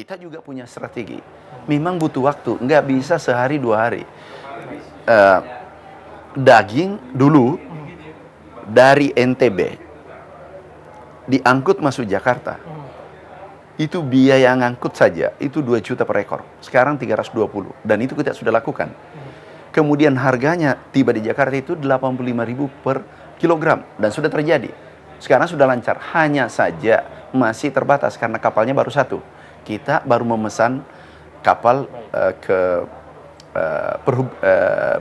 kita juga punya strategi. Memang butuh waktu, nggak bisa sehari 2 hari. Daging dulu dari NTB diangkut masuk Jakarta. Itu biaya ngangkut saja, itu 2 juta per ekor. Sekarang 320, dan itu kita sudah lakukan. Kemudian harganya tiba di Jakarta itu 85.000 per kilogram, dan sudah terjadi. Sekarang sudah lancar, hanya saja masih terbatas karena kapalnya baru 1. Kita baru memesan kapal ke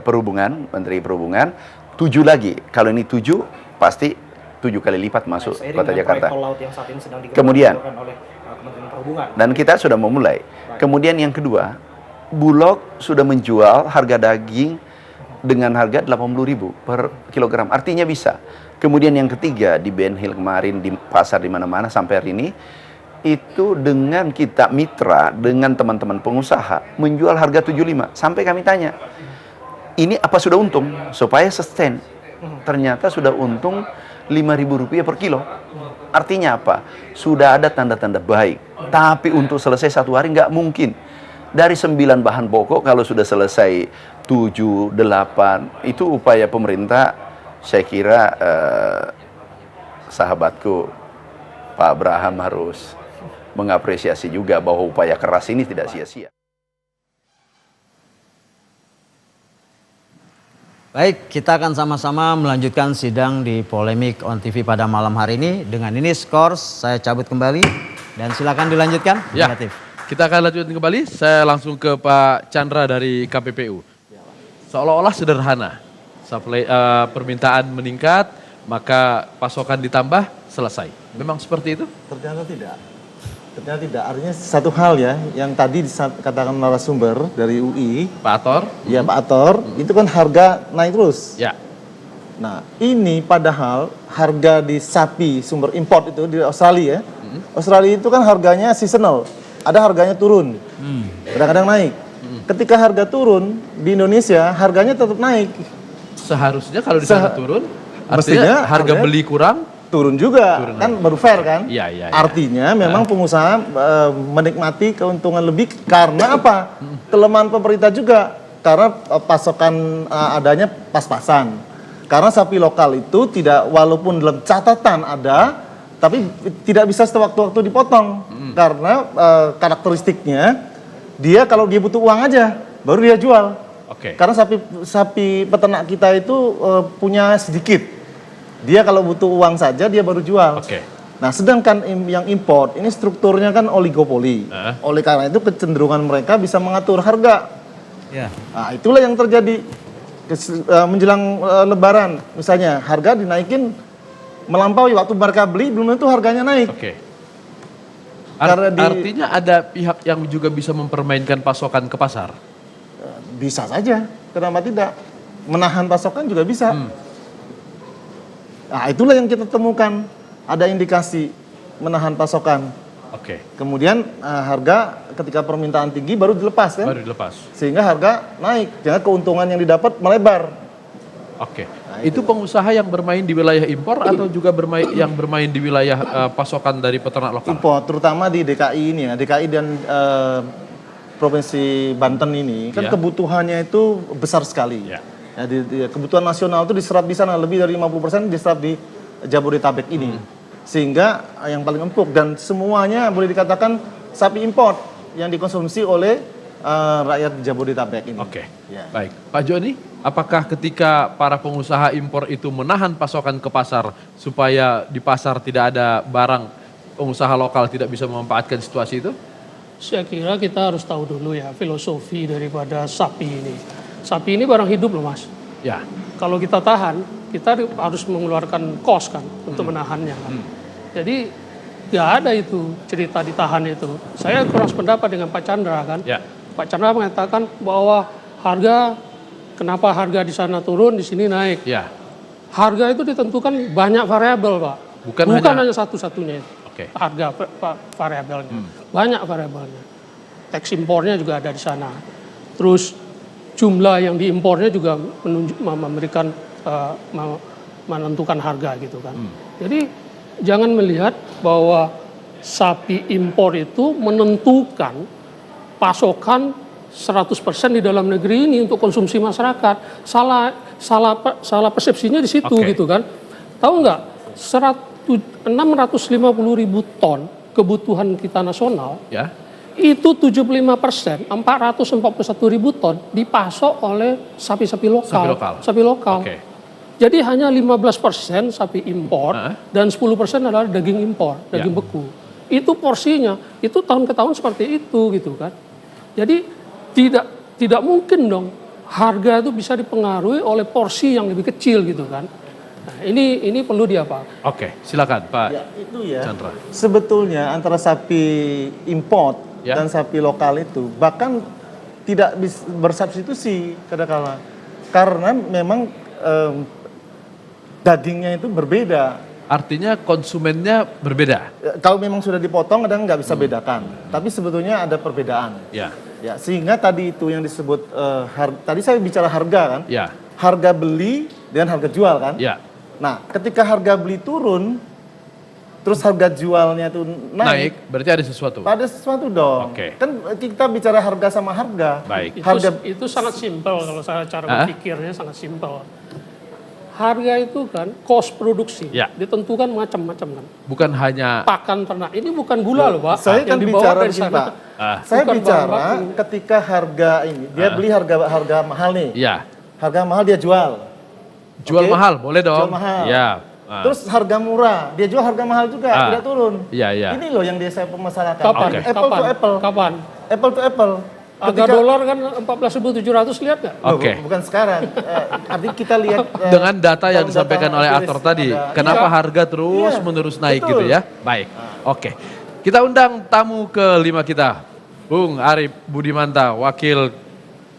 perhubungan, Menteri Perhubungan, 7 lagi. Kalau ini 7, pasti 7 kali lipat masuk kota Jakarta. Kemudian, oleh Kementerian Perhubungan. Dan kita sudah memulai. Kemudian yang kedua, Bulog sudah menjual harga daging dengan harga 80.000 per kilogram. Artinya bisa. Kemudian yang ketiga, di Ben Hill kemarin, di pasar di mana-mana sampai hari ini, itu dengan kita mitra dengan teman-teman pengusaha menjual harga 75. Sampai kami tanya, ini apa sudah untung? Supaya sustain. Ternyata sudah untung Rp5.000 per kilo. Artinya apa? Sudah ada tanda-tanda baik. Tapi untuk selesai 1 hari nggak mungkin. Dari 9 bahan pokok kalau sudah selesai 7, 8, itu upaya pemerintah. Saya kira sahabatku Pak Abraham harus mengapresiasi juga bahwa upaya keras ini tidak sia-sia. Baik, kita akan sama-sama melanjutkan sidang di Polemik on TV pada malam hari ini. Dengan ini skor saya cabut kembali dan silakan dilanjutkan. Ya, kita akan lanjutkan kembali. Saya langsung ke Pak Chandra dari KPPU. Seolah-olah sederhana, permintaan meningkat, maka pasokan ditambah, selesai. Memang seperti itu? Ternyata tidak. Ternyata tidak. Artinya satu hal ya, yang tadi dikatakan narasumber dari UI. Pak Ator. Ya Pak Ator, itu kan harga naik terus. Ya. Nah ini padahal harga di sapi sumber import itu di Australia. Australia itu kan harganya seasonal. Ada harganya turun, kadang-kadang naik. Ketika harga turun, di Indonesia harganya tetap naik. Seharusnya kalau di sana turun, artinya harga beli kurang, turun juga, kan baru fair kan? Iya. Artinya memang pengusaha menikmati keuntungan lebih karena apa? Kelemahan pemerintah juga, karena pasokan adanya pas-pasan. Karena sapi lokal itu tidak, walaupun dalam catatan ada, tapi tidak bisa sewaktu-waktu dipotong. Karena karakteristiknya, dia kalau dia butuh uang aja, baru dia jual. Karena sapi peternak kita itu punya sedikit. Dia kalau butuh uang saja dia baru jual. Nah, sedangkan yang import ini strukturnya kan oligopoli. Oleh karena itu kecenderungan mereka bisa mengatur harga. Nah, itulah yang terjadi menjelang Lebaran. Misalnya harga dinaikin melampaui waktu mereka beli, belum tentu harganya naik. Artinya ada pihak yang juga bisa mempermainkan pasokan ke pasar? Bisa saja, kenapa tidak? Menahan pasokan juga bisa. Nah, itulah yang kita temukan, ada indikasi menahan pasokan. Kemudian harga ketika permintaan tinggi baru dilepas kan? Baru dilepas. Sehingga harga naik, jangan keuntungan yang didapat melebar. Nah, itu pengusaha yang bermain di wilayah impor atau juga yang bermain di wilayah pasokan dari peternak lokal? Impor, terutama di DKI ini ya, DKI dan Provinsi Banten ini kan kebutuhannya itu besar sekali. Ya, kebutuhan nasional itu diserap di sana, lebih dari 50% diserap di Jabodetabek ini. Sehingga yang paling empuk dan semuanya boleh dikatakan sapi import yang dikonsumsi oleh rakyat Jabodetabek ini. Baik. Pak Joni, apakah ketika para pengusaha impor itu menahan pasokan ke pasar supaya di pasar tidak ada barang, pengusaha lokal tidak bisa memanfaatkan situasi itu? Saya kira kita harus tahu dulu ya filosofi daripada sapi ini. Sapi ini barang hidup loh Mas. Kalau kita tahan, kita harus mengeluarkan kos kan untuk menahannya kan. Jadi nggak ada itu cerita ditahan itu. Saya kurang sependapat dengan Pak Chandra kan. Pak Chandra mengatakan bahwa kenapa harga di sana turun, di sini naik. Harga itu ditentukan banyak variabel Pak. Bukan hanya satu-satunya itu. Harga variabelnya. Banyak variabelnya. Teks impornya juga ada di sana. Terus jumlah yang diimpornya juga menentukan harga gitu kan. Jadi jangan melihat bahwa sapi impor itu menentukan pasokan 100% di dalam negeri ini untuk konsumsi masyarakat. Salah persepsinya di situ Oke. gitu kan. Tahu nggak? 650.000 ton kebutuhan kita nasional Ya. itu 75%, 441.000 ton dipasok oleh sapi-sapi lokal. Sapi lokal. Oke. Jadi hanya 15% sapi impor dan 10% adalah daging impor, daging Ya. beku. Itu porsinya, itu tahun ke tahun seperti itu gitu kan. Jadi tidak mungkin dong harga itu bisa dipengaruhi oleh porsi yang lebih kecil gitu kan. Nah, ini perlu diapa? Oke, silakan Pak Ya, itu ya. Chandra. Sebetulnya antara sapi import Ya. dan sapi lokal itu bahkan tidak bersubstitusi kadang-kala. Karena memang dagingnya itu berbeda. Artinya konsumennya berbeda. Kalau memang sudah dipotong kadang nggak bisa bedakan. Tapi sebetulnya ada perbedaan. Ya. Ya, sehingga tadi itu yang disebut tadi saya bicara harga kan. Ya. Harga beli dan harga jual kan. Ya. Nah, ketika harga beli turun, terus harga jualnya itu naik, Berarti ada sesuatu. ada sesuatu dong. Oke. Kan kita bicara harga sama harga. Baik. Itu sangat simpel kalau saya cara berpikirnya sangat simpel. Harga itu kan cost produksi, Ya. ditentukan macam-macam kan. Bukan hanya Pakan ternak ini bukan gula loh Pak. Saya kan Yang dibawa bicara dari begini, sana. Pak. Saya Bukan bicara bahan baku. ketika harga ini, dia beli harga mahal nih. ya, Harga mahal dia jual. jual Oke? mahal, boleh dong. Jual mahal. Ya. Terus harga murah, dia jual harga mahal juga, tidak turun. Iya, iya. Ini loh yang dia saya permasalahkan. Kapan? Oke. Apple to apple. Kapan? Apple to apple. Harga dolar kan 14.700 lihat nggak? Loh, Oke. bukan sekarang. Artinya kita lihat Dengan data yang dalam disampaikan data oleh rilis aktor tadi, ada. kenapa Iya. harga terus Iya, menerus naik betul. gitu ya? Baik. Oke. Kita undang tamu kelima kita. Bung Arif Budimanta, Wakil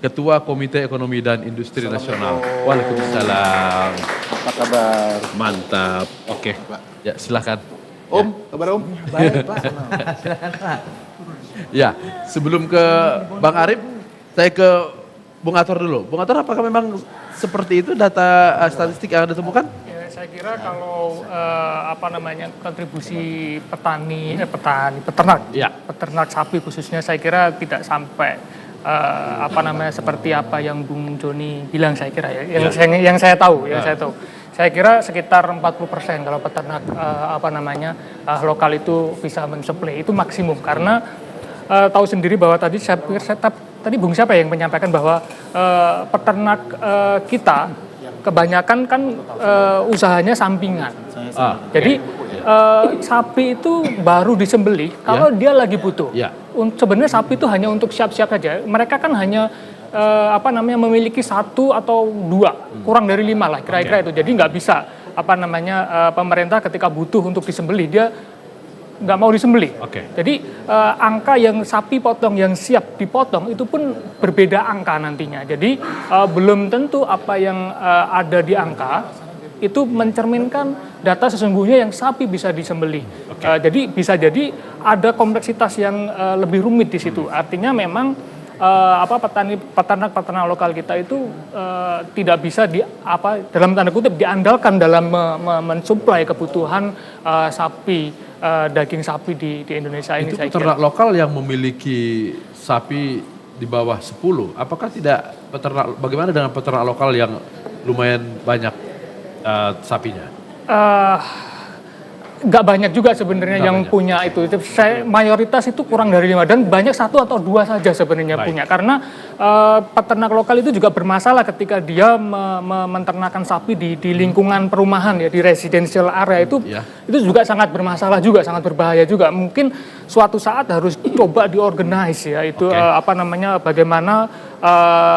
Ketua Komite Ekonomi dan Industri Nasional. Waalaikumsalam. Apa kabar? Mantap. Oke. Ya, silakan. Om, kabar Om? Baik Pak. Silakan Pak. Ya, sebelum ke Bang Arif, saya ke Bung Ator dulu. Bung Ator, apakah memang seperti itu data statistik yang Anda temukan? Ya, saya kira kalau kontribusi peternak, Ya. peternak sapi khususnya, saya kira tidak sampai seperti apa yang Bung Joni bilang, saya kira ya. Yang saya tahu, Saya kira sekitar 40% kalau peternak lokal itu bisa mensuplai, itu maksimum karena tahu sendiri bahwa tadi tadi Bung siapa yang menyampaikan bahwa peternak kita kebanyakan kan usahanya sampingan. Jadi sapi itu baru disembelih kalau dia lagi butuh. Ya. Sebenarnya sapi itu hanya untuk siap-siap saja. Mereka kan hanya memiliki 1 atau 2, kurang dari 5 lah kira-kira itu. Jadi nggak bisa pemerintah ketika butuh untuk disembelih dia nggak mau disembelih. Oke. Jadi angka yang sapi potong yang siap dipotong itu pun berbeda angka nantinya. Jadi belum tentu apa yang ada di angka itu mencerminkan data sesungguhnya yang sapi bisa disembelih. Jadi bisa jadi ada kompleksitas yang lebih rumit di situ. Artinya memang peternak lokal kita itu tidak bisa dalam tanda kutip diandalkan dalam mensuplai kebutuhan sapi, daging sapi di Indonesia ini. Itu Saya peternak kira. lokal yang memiliki sapi di bawah 10. Apakah tidak bagaimana dengan peternak lokal yang lumayan banyak sapinya? Nggak banyak juga sebenarnya yang banyak. punya itu. Mayoritas itu kurang dari 5 dan banyak 1 atau 2 saja sebenarnya punya. Karena peternak lokal itu juga bermasalah ketika dia menternakan sapi di lingkungan perumahan ya, di residential area itu juga sangat bermasalah juga, sangat berbahaya juga. Mungkin suatu saat harus coba diorganize ya itu bagaimana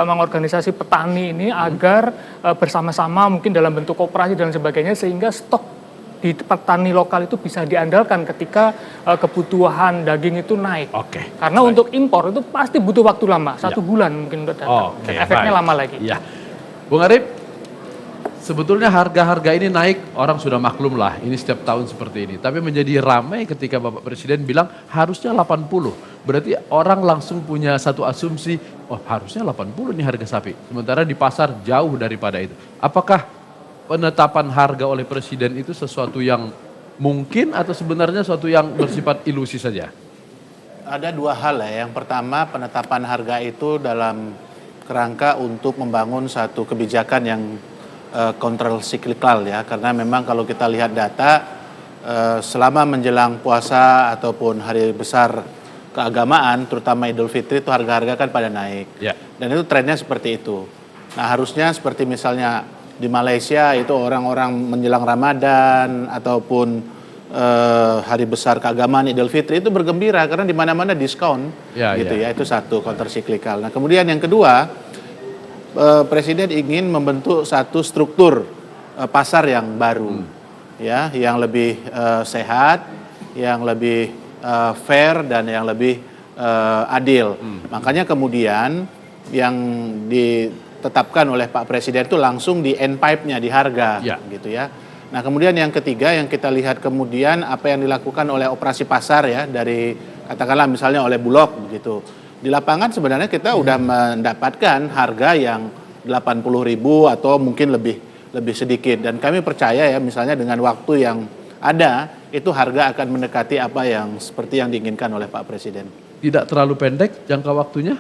mengorganisasi petani ini agar bersama-sama mungkin dalam bentuk koperasi dan sebagainya sehingga stok di petani lokal itu bisa diandalkan ketika kebutuhan daging itu naik. Oke. Karena untuk impor itu pasti butuh waktu lama, 1 bulan mungkin untuk datang. Dan efeknya lama lagi. Ya. Bung Arif, sebetulnya harga-harga ini naik, orang sudah maklum lah, ini setiap tahun seperti ini. Tapi menjadi ramai ketika Bapak Presiden bilang harusnya 80. Berarti orang langsung punya satu asumsi, oh harusnya 80 nih harga sapi. Sementara di pasar jauh daripada itu. Apakah penetapan harga oleh Presiden itu sesuatu yang mungkin atau sebenarnya suatu yang bersifat ilusi saja? Ada dua hal ya. Yang pertama, penetapan harga itu dalam kerangka untuk membangun satu kebijakan yang countercyclical ya. Karena memang kalau kita lihat data, selama menjelang puasa ataupun hari besar keagamaan, terutama Idul Fitri, itu harga-harga kan pada naik. Ya. Dan itu trennya seperti itu. Nah, harusnya seperti misalnya di Malaysia itu orang-orang menjelang Ramadan ataupun hari besar keagamaan Idul Fitri itu bergembira karena di mana-mana diskon, gitu ya. Itu satu, countercyclical. Nah, kemudian yang kedua, Presiden ingin membentuk satu struktur pasar yang baru, ya, yang lebih sehat, yang lebih fair dan yang lebih adil. Makanya kemudian yang ditetapkan oleh Pak Presiden itu langsung di end pipe-nya, di harga, gitu ya. Nah, kemudian yang ketiga yang kita lihat kemudian apa yang dilakukan oleh operasi pasar ya, dari katakanlah misalnya oleh Bulog begitu. Di lapangan sebenarnya kita udah mendapatkan harga yang 80.000 atau mungkin lebih sedikit, dan kami percaya ya misalnya dengan waktu yang ada itu harga akan mendekati apa yang seperti yang diinginkan oleh Pak Presiden. Tidak terlalu pendek jangka waktunya?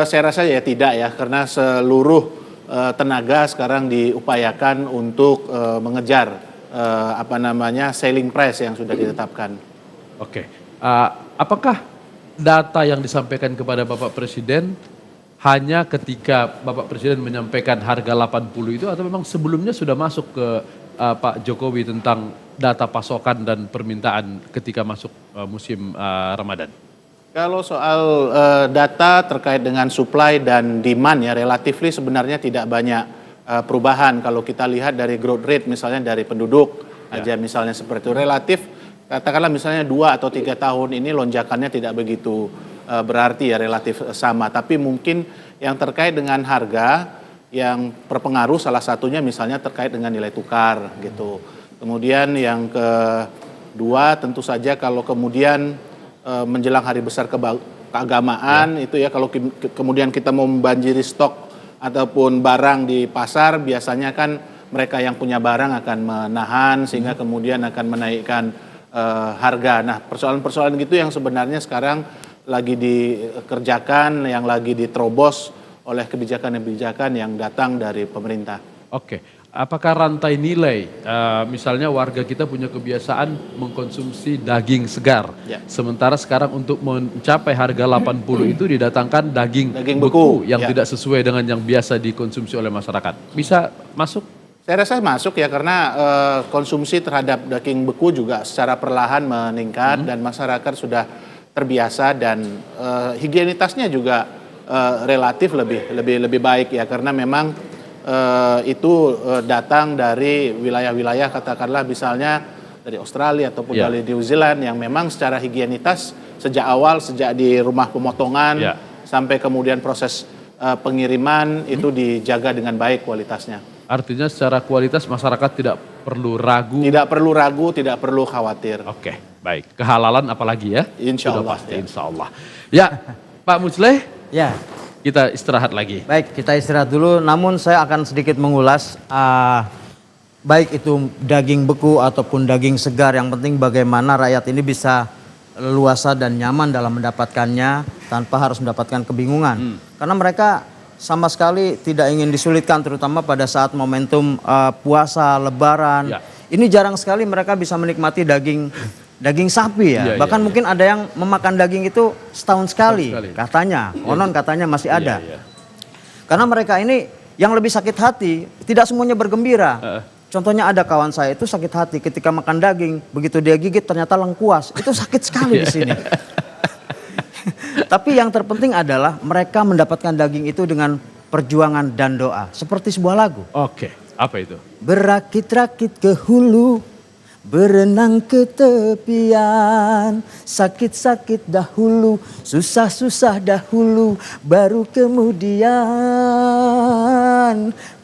Saya rasa ya tidak ya, karena seluruh tenaga sekarang diupayakan untuk mengejar selling price yang sudah ditetapkan. Oke. Apakah data yang disampaikan kepada Bapak Presiden hanya ketika Bapak Presiden menyampaikan harga 80 itu, atau memang sebelumnya sudah masuk ke Pak Jokowi tentang data pasokan dan permintaan ketika masuk musim Ramadan? Kalau soal data terkait dengan supply dan demand ya, relatifly sebenarnya tidak banyak perubahan. Kalau kita lihat dari growth rate misalnya dari penduduk aja misalnya seperti itu, relatif katakanlah misalnya 2 atau 3 tahun ini lonjakannya tidak begitu berarti ya, relatif sama. Tapi mungkin yang terkait dengan harga yang berpengaruh salah satunya misalnya terkait dengan nilai tukar gitu. Kemudian yang kedua tentu saja kalau kemudian menjelang hari besar keagamaan itu ya, kalau kemudian kita mau membanjiri stok ataupun barang di pasar, biasanya kan mereka yang punya barang akan menahan sehingga kemudian akan menaikkan harga. Nah, persoalan-persoalan gitu yang sebenarnya sekarang lagi dikerjakan, yang lagi diterobos oleh kebijakan-kebijakan yang datang dari pemerintah. Oke. Apakah rantai nilai, misalnya warga kita punya kebiasaan mengkonsumsi daging segar, sementara sekarang untuk mencapai harga 80 itu didatangkan daging beku yang tidak sesuai dengan yang biasa dikonsumsi oleh masyarakat. Bisa masuk? Saya rasa masuk ya, karena konsumsi terhadap daging beku juga secara perlahan meningkat dan masyarakat sudah terbiasa, dan higienitasnya juga relatif lebih baik ya, karena memang itu datang dari wilayah-wilayah katakanlah misalnya dari Australia ataupun dari New Zealand yang memang secara higienitas sejak awal, sejak di rumah pemotongan sampai kemudian proses pengiriman itu dijaga dengan baik kualitasnya. Artinya secara kualitas masyarakat tidak perlu ragu. Tidak perlu ragu, tidak perlu khawatir. Oke, baik. Kehalalan apalagi ya? Insya Allah. Sudah pasti, insya Allah. Ya, Pak Mujleh. Ya. Kita istirahat lagi. Baik, kita istirahat dulu. Namun saya akan sedikit mengulas baik itu daging beku ataupun daging segar. Yang penting bagaimana rakyat ini bisa leluasa dan nyaman dalam mendapatkannya tanpa harus mendapatkan kebingungan. Karena mereka sama sekali tidak ingin disulitkan, terutama pada saat momentum puasa, lebaran. Ini jarang sekali mereka bisa menikmati daging sapi ya. Bahkan mungkin ada yang memakan daging itu setahun sekali. Katanya, konon katanya masih ada. Karena mereka ini yang lebih sakit hati, tidak semuanya bergembira. Contohnya ada kawan saya itu sakit hati ketika makan daging, begitu dia gigit ternyata lengkuas. Itu sakit sekali di sini. Tapi yang terpenting adalah mereka mendapatkan daging itu dengan perjuangan dan doa. Seperti sebuah lagu. Oke, apa itu? Berakit-rakit ke hulu, berenang ke tepian, sakit-sakit dahulu, susah-susah dahulu, baru kemudian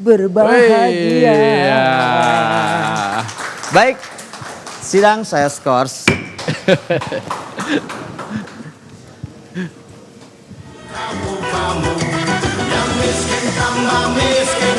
berbahagia. Baik, sidang saya skors. Kamu yang miskin tambah miskin.